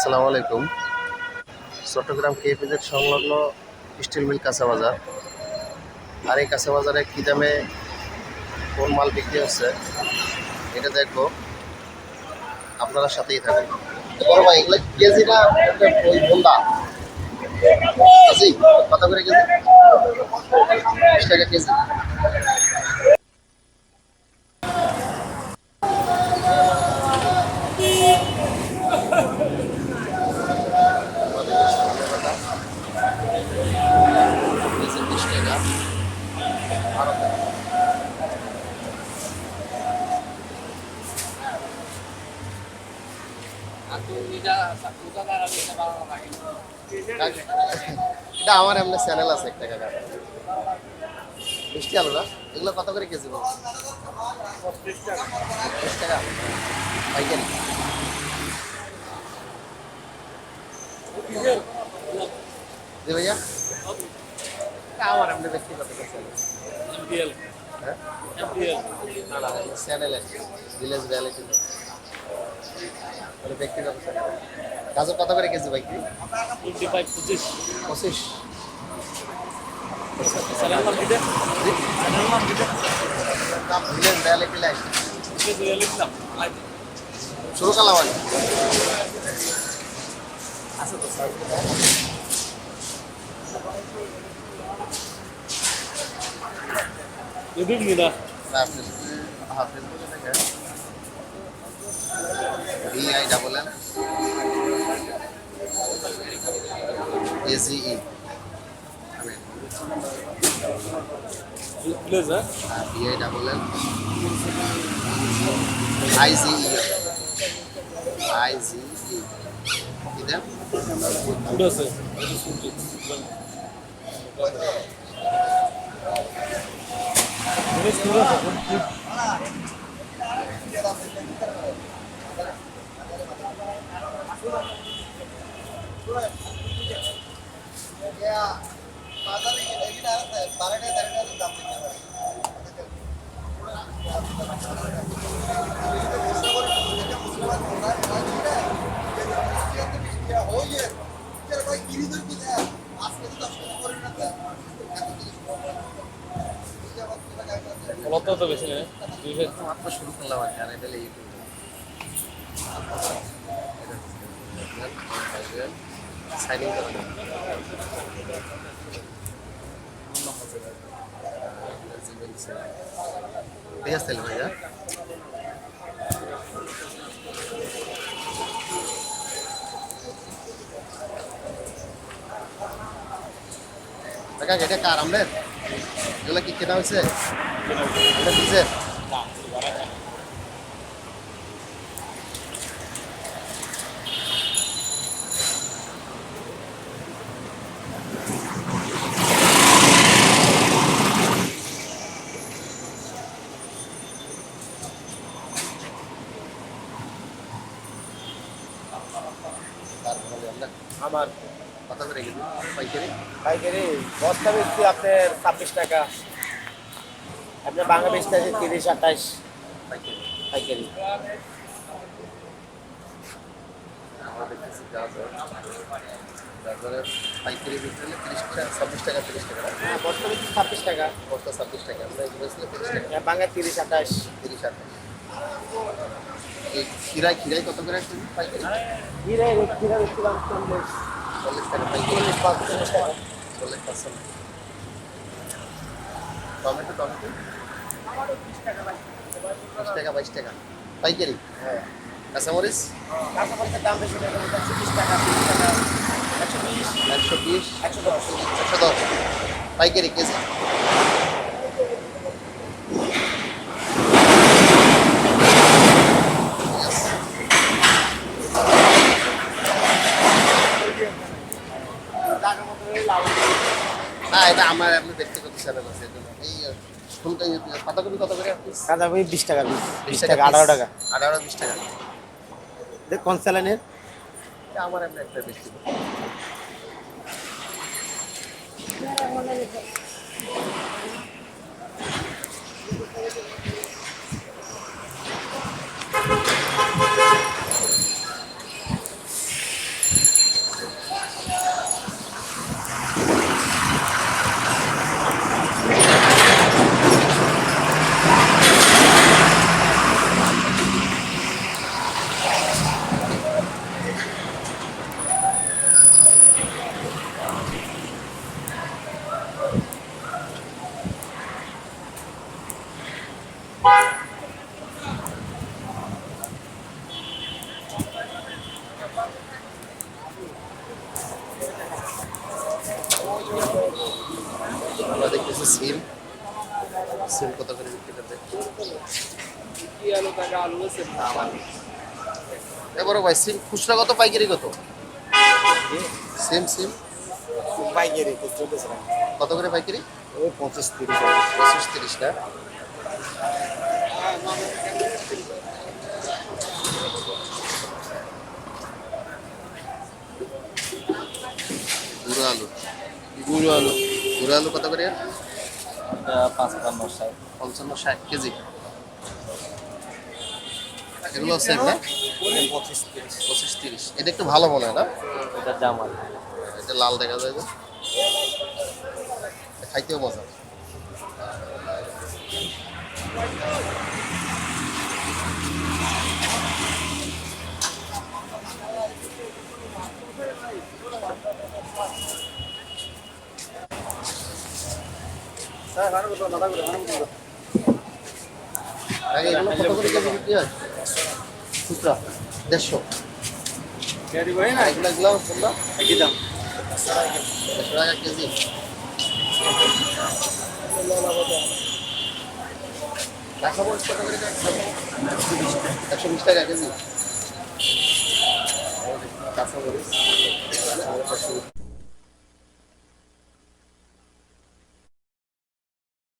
আসসালামু আলাইকুম। চট্টগ্রাম কেপিজেড সংলগ্ন স্টিল মিল কাঁচা বাজার। আর এই কাঁচা বাজারে কী দামে কোন মাল বিক্রি হচ্ছে এটা দেখবো, আপনারা সাথেই থাকুন। বড় ভাই, এগুলো কেজি না ওই বোন্দা? কেজি কত করে কেজি? 20 টাকা কেজি। কেজি 20 টাকা। আরো এটা আমার এমনি চ্যানেল আছে একটা কাকা। মিষ্টি আলু না, এগুলো কত করে কেজি বলছে? 20 টাকা পাইকারি। জি ভাইয়া, এটা আমার এমনি ব্যক্তিগত চ্যানেল। হ্যাঁ, না না, চ্যানেল আছে ভিলেজ রিয়ালিটি, মানে ব্যক্তিগত চ্যানেল। গাজর কত করে কেজি ভাই? 25। দাম ভিলেজ রিয়ালিটি লাইফ শুরু করলাম আমি। আচ্ছা তো স্যার, ফেসবুকে দেখেন VIEEE VIEEE এটা তো বেশি নেই, মাত্র শুরু করলাম আর কি। আর এটা সাইনিং করা ঠিক আছে ভাইয়া। কাকা, এটা কার আমাদের? এগুলো কি কেনা হয়েছে? এটা নিজের? আমার কত করে গেল পাইকারি? পাইকারি বস্তা বেচছি আপনার 26 টাকা, আপনার বাংলা বেচতে আছে 30-28 পাইকারি। পাইকারি। আমরা দেখতেছি গাজরের পাইকারি বিক্রি হলে 30 টাকা, 26 টাকা, 30 টাকা। হ্যাঁ, বস্তা বেচছি 26 টাকা, বস্তা 26 টাকা। আমরা এগুলো বেচলে 30 টাকা। বাংলা 30-28। 30 টাকা। এই খিরাই কত করে কেজি পাইকারি? হিরে হিরে বেচছিলাম 40 40 টাকা পাইকারি। 45 টাকা। 40%। টমেটো 20 টাকা, 22 টাকা পাইকারি। হ্যাঁ, কাঁচামরিচ কাঁচামরিচের দাম বেশি টাকা, 30 টাকা, 30 টাকা, 120, 120, 110। 110 পাইকারি কেজি। না, এটা আমার এমনি ব্যক্তিগত চ্যানেল আছে, এজন্য এই ফুলকপি পাতাকপি কত করে আপনি? কাঁচামরি 20 টাকা পিস, 20 20 টাকা, 18 টাকা। 18, 20 টাকা। কোন স্যালাইনের? এটা আমার এমনি একটা ব্যক্তিগত। আমরা দেখতেছি সিম। সিম কত করে বিক্রি করতে? এবারে ভাই সিম খুচরা কত পাইকারি কত? সিম সিম পাইকারি চলতেছে না, কত করে পাইকারি? ওই 25-30 25-30 না? গুঁড়ো আলু। গুঁড়ো আলু গুঁড়ো আলু কত করে? 55-60 55-60 কেজি। এগুলো সেম না? 25-30 25-30। এটা একটু ভালো মনে হয় না? এটা জামাল। এটা লাল দেখা যায় যে। খাইতেও মজা। আগে এগুলো কত করে কেজি বিক্রি হয়? খুচরা 150। এগুলো এগুলো বললো একই দাম। 150 টাকা কেজি। কাঁচা মরিচ কত করে? 120 টাকা কেজি। কাঁচা মরিচ